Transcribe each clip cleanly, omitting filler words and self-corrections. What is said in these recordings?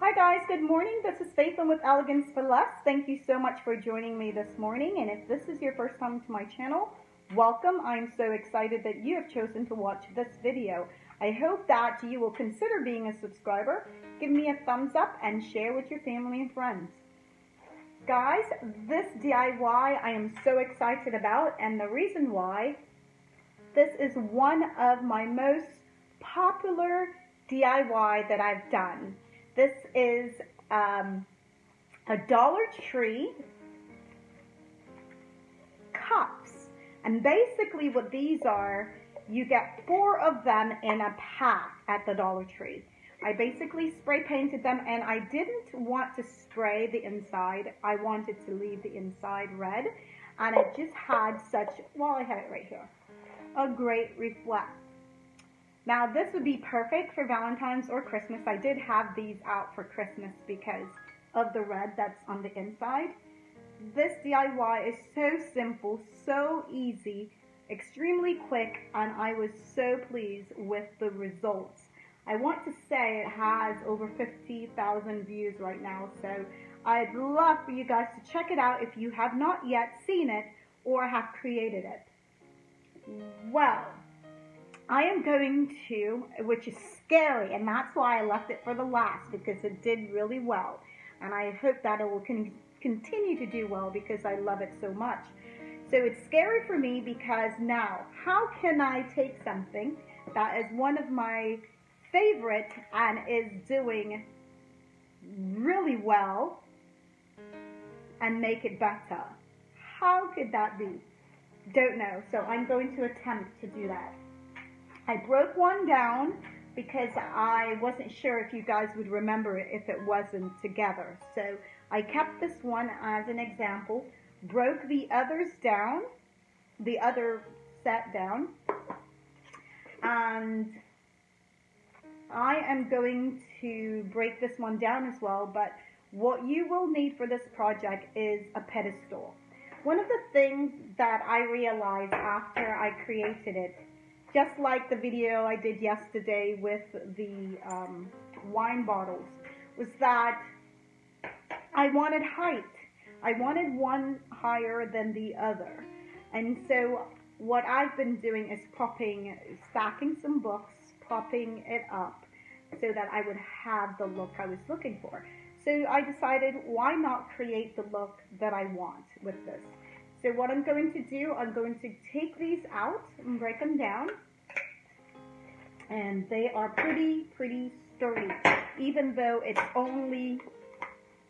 Hi guys, good morning. This is Faith with Elegance for Less. Thank you so much for joining me this morning. And if this is your first time to my channel, welcome. I'm so excited that you have chosen to watch this video. I hope that you will consider being a subscriber, give me a thumbs up, and share with your family and friends. Guys, this DIY I am so excited about, and the reason why, this is one of my most popular DIY that I've done. This is a Dollar Tree cups, and basically what these are, you get 4 of them in a pack at the Dollar Tree. I basically spray painted them, and I didn't want to spray the inside. I wanted to leave the inside red, and it just had such, well, I have it right here, a great reflect. Now this would be perfect for Valentine's or Christmas. I did have these out for Christmas because of the red that's on the inside. This DIY is so simple, so easy, extremely quick, and I was so pleased with the results. I want to say it has over 50,000 views right now, so I'd love for you guys to check it out if you have not yet seen it or have created it. Well, I am going to, which is scary, and that's why I left it for the last, because it did really well. And I hope that it will continue to do well because I love it so much. So it's scary for me because now, how can I take something that is one of my favorite and is doing really well and make it better? How could that be? Don't know. So I'm going to attempt to do that. I broke one down because I wasn't sure if you guys would remember it if it wasn't together. So I kept this one as an example, broke the others down, the other set down, and I am going to break this one down as well, but what you will need for this project is a pedestal. One of the things that I realized after I created it, just like the video I did yesterday with the wine bottles, was that I wanted height. I wanted one higher than the other. And so what I've been doing is stacking some books, propping it up so that I would have the look I was looking for. So I decided, why not create the look that I want with this? So what I'm going to do, I'm going to take these out and break them down. And they are pretty sturdy, even though it's only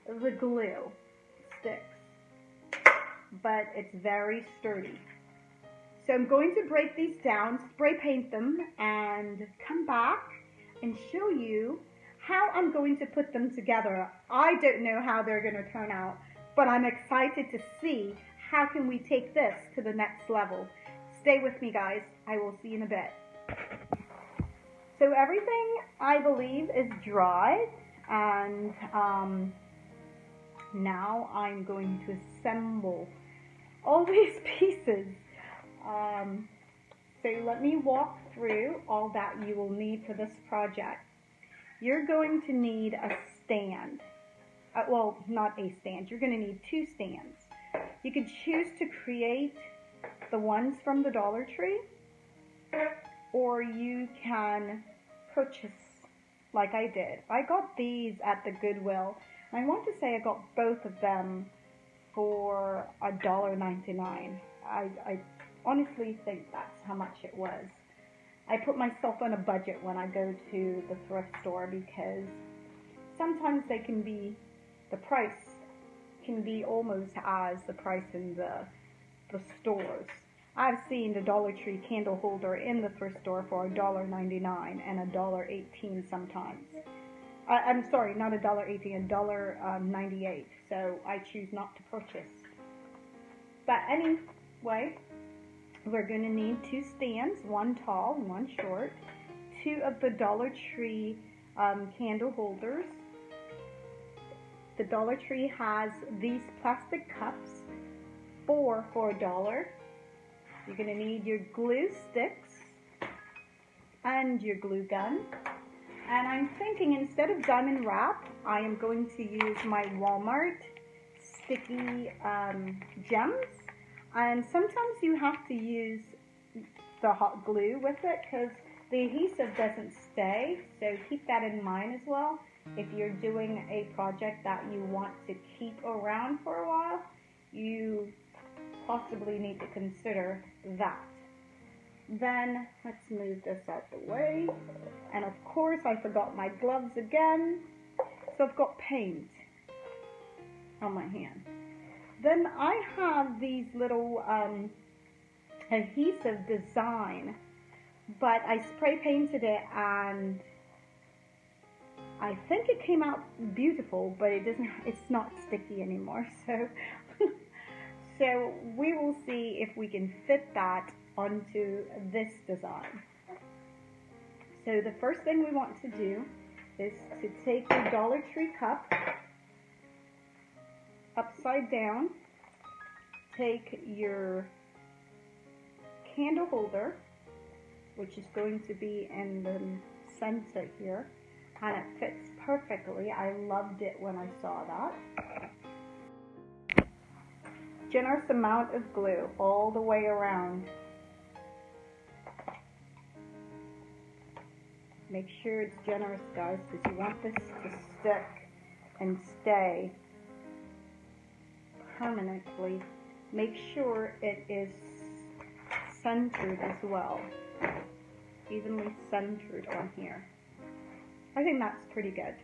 the glue sticks. But it's very sturdy. So I'm going to break these down, spray paint them, and come back and show you how I'm going to put them together. I don't know how they're going to turn out, but I'm excited to see how can we take this to the next level. Stay with me, guys. I will see you in a bit. So everything, I believe, is dry, and now I'm going to assemble all these pieces. So let me walk through all that you will need for this project. You're going to need a stand. Well, not a stand. You're going to need 2 stands. You could choose to create the ones from the Dollar Tree, or you can purchase like I did. I got these at the Goodwill. I want to say I got both of them for $1.99. I honestly think that's how much it was. I put myself on a budget when I go to the thrift store because sometimes they can be, the price can be almost as the price in the stores. I've seen the Dollar Tree candle holder in the thrift store for $1.99 and $1.18 sometimes. I'm sorry, not $1.18, $1.98. So I choose not to purchase. But anyway, we're going to need 2 stands, one tall, one short, 2 of the Dollar Tree candle holders. The Dollar Tree has these plastic cups, 4 for $1. You're going to need your glue sticks and your glue gun. And I'm thinking instead of diamond wrap, I am going to use my Walmart sticky gems. And sometimes you have to use the hot glue with it because the adhesive doesn't stay. So keep that in mind as well. If you're doing a project that you want to keep around for a while, you possibly need to consider that. Then let's move this out the way. And of course I forgot my gloves again. So I've got paint on my hand. Then I have these little adhesive design, but I spray painted it and I think it came out beautiful, but it's not sticky anymore. So we will see if we can fit that onto this design. So the first thing we want to do is to take your Dollar Tree cup upside down, take your candle holder, which is going to be in the center here, and it fits perfectly. I loved it when I saw that. Generous amount of glue all the way around. Make sure it's generous, guys, because you want this to stick and stay permanently. Make sure it is centered as well, evenly centered on here. I think that's pretty good.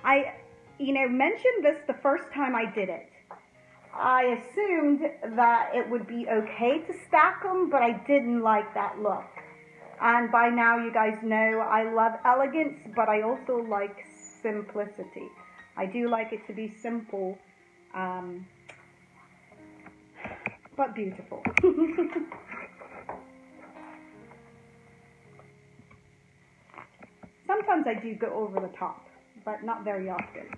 I mentioned this the first time I did it. I assumed that it would be okay to stack them, but I didn't like that look. And by now you guys know I love elegance, but I also like simplicity. I do like it to be simple, but beautiful. Sometimes I do go over the top, but not very often.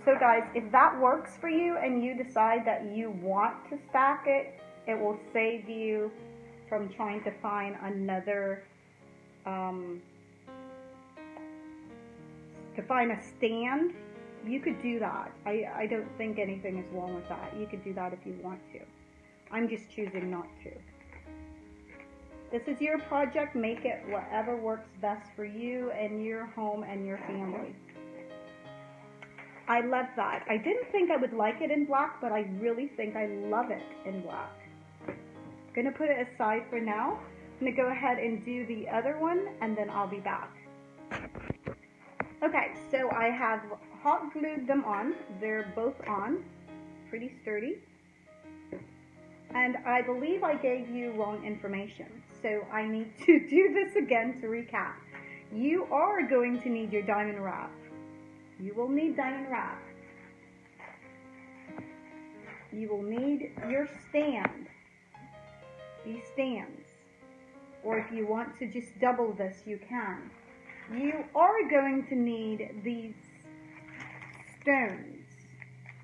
So guys, if that works for you and you decide that you want to stack it, it will save you from trying to find another, to find a stand. You could do that. I don't think anything is wrong with that. You could do that if you want to. I'm just choosing not to. This is your project. Make it whatever works best for you and your home and your family. I love that. I didn't think I would like it in black, but I really think I love it in black. I'm going to put it aside for now. I'm going to go ahead and do the other one, and then I'll be back. Okay, so I have hot glued them on. They're both on, pretty sturdy. And I believe I gave you wrong information, so I need to do this again to recap. You are going to need your diamond wrap. You will need diamond wrap. You will need your stand, these stands, or if you want to just double this, you can. You are going to need these stones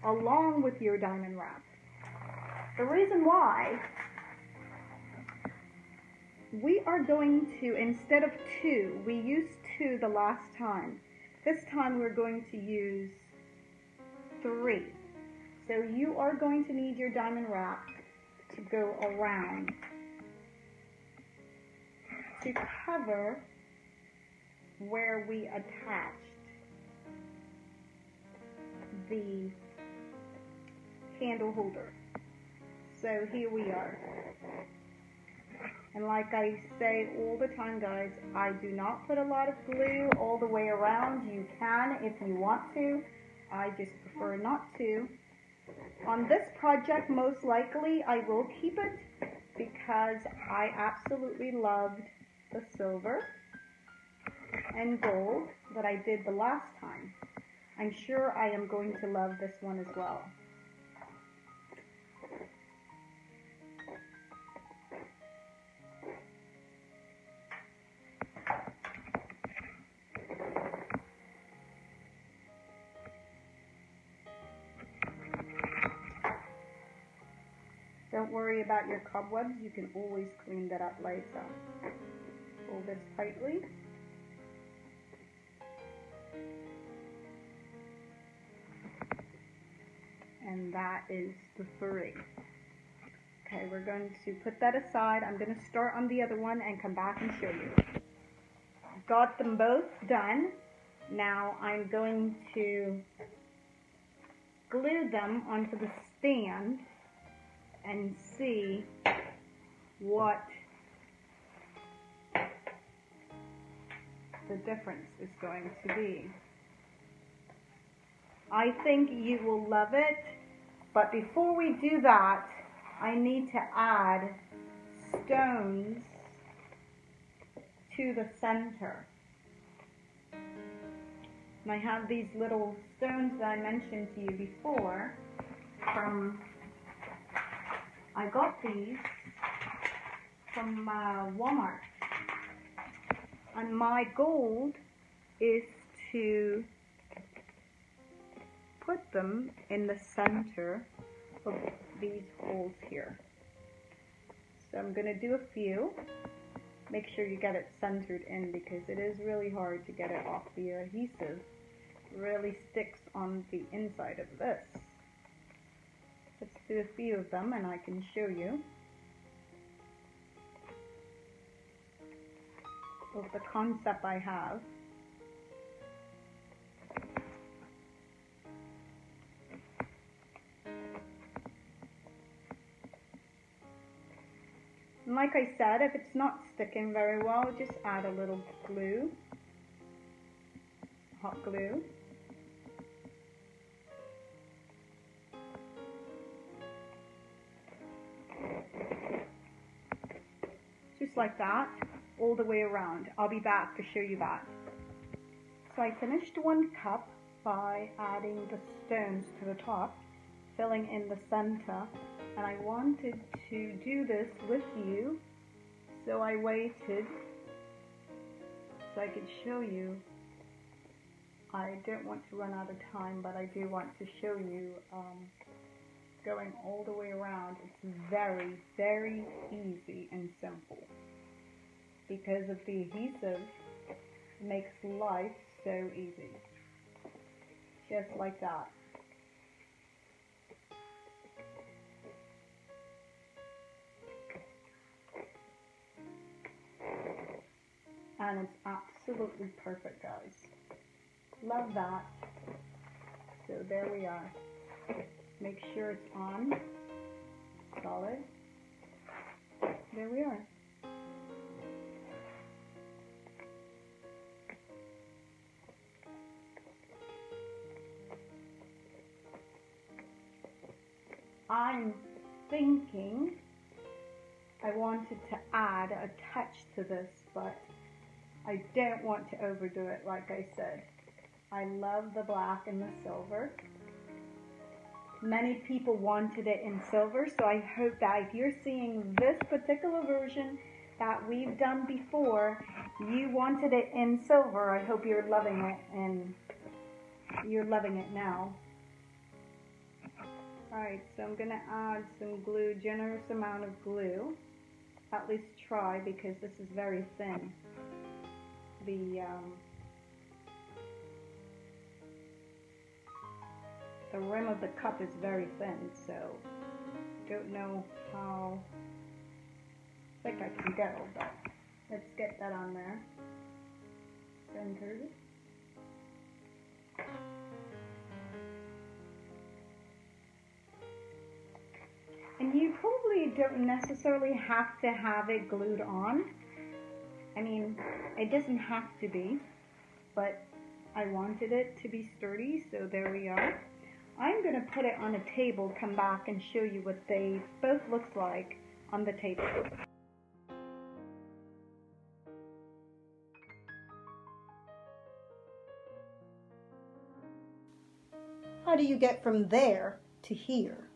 along with your diamond wrap. The reason why, we are going to, instead of 2, we used 2 the last time. This time we're going to use 3. So you are going to need your diamond wrap to go around to cover where we attached the candle holder. So here we are. And like I say all the time, guys, I do not put a lot of glue all the way around. You can if you want to. I just prefer not to. On this project, most likely, I will keep it because I absolutely loved the silver and gold that I did the last time. I'm sure I am going to love this one as well. Don't worry about your cobwebs, you can always clean that up later. Pull this tightly. And that is the 3. Okay, we're going to put that aside. I'm going to start on the other one and come back and show you. Got them both done. Now I'm going to glue them onto the stand and see what the difference is going to be. I think you will love it, but before we do that, I need to add stones to the center. And I have these little stones that I mentioned to you before I got these from Walmart. And my goal is to put them in the center of these holes here. So I'm going to do a few. Make sure you get it centered in because it is really hard to get it off the adhesive. It really sticks on the inside of this. Let's do a few of them and I can show you of the concept I have. And like I said, if it's not sticking very well, just add a little glue, hot glue. Just like that, all the way around. I'll be back to show you that. So I finished 1 cup by adding the stones to the top, filling in the center. And I wanted to do this with you, so I waited so I could show you. I don't want to run out of time, but I do want to show you going all the way around. It's very, very easy and simple. Because of the adhesive, it makes life so easy. Just like that. And it's absolutely perfect, guys. Love that. So there we are. Make sure it's on. Solid. There we are. I'm thinking I wanted to add a touch to this, but I don't want to overdo it, like I said. I love the black and the silver. Many people wanted it in silver, so I hope that if you're seeing this particular version that we've done before, you wanted it in silver. I hope you're loving it, and you're loving it now. Alright, so I'm going to add some glue, generous amount of glue. At least try, because this is very thin. The rim of the cup is very thin, so don't know how thick I can go, but let's get that on there. Centered. And you probably don't necessarily have to have it glued on. I mean, it doesn't have to be, but I wanted it to be sturdy, so there we are. I'm going to put it on a table, come back and show you what they both look like on the table. How do you get from there to here?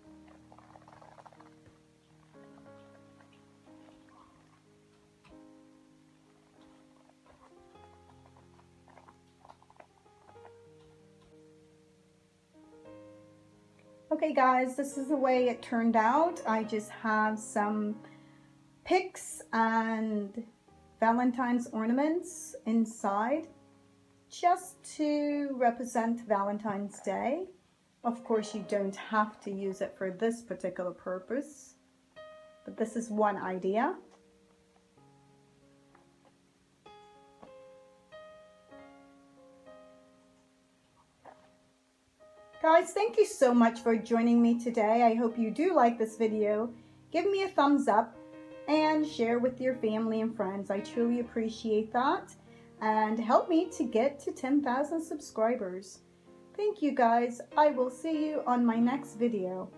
Okay guys, this is the way it turned out. I just have some picks and Valentine's ornaments inside just to represent Valentine's Day. Of course, you don't have to use it for this particular purpose, but this is one idea. Guys, thank you so much for joining me today. I hope you do like this video. Give me a thumbs up and share with your family and friends. I truly appreciate that. And help me to get to 10,000 subscribers. Thank you guys. I will see you on my next video.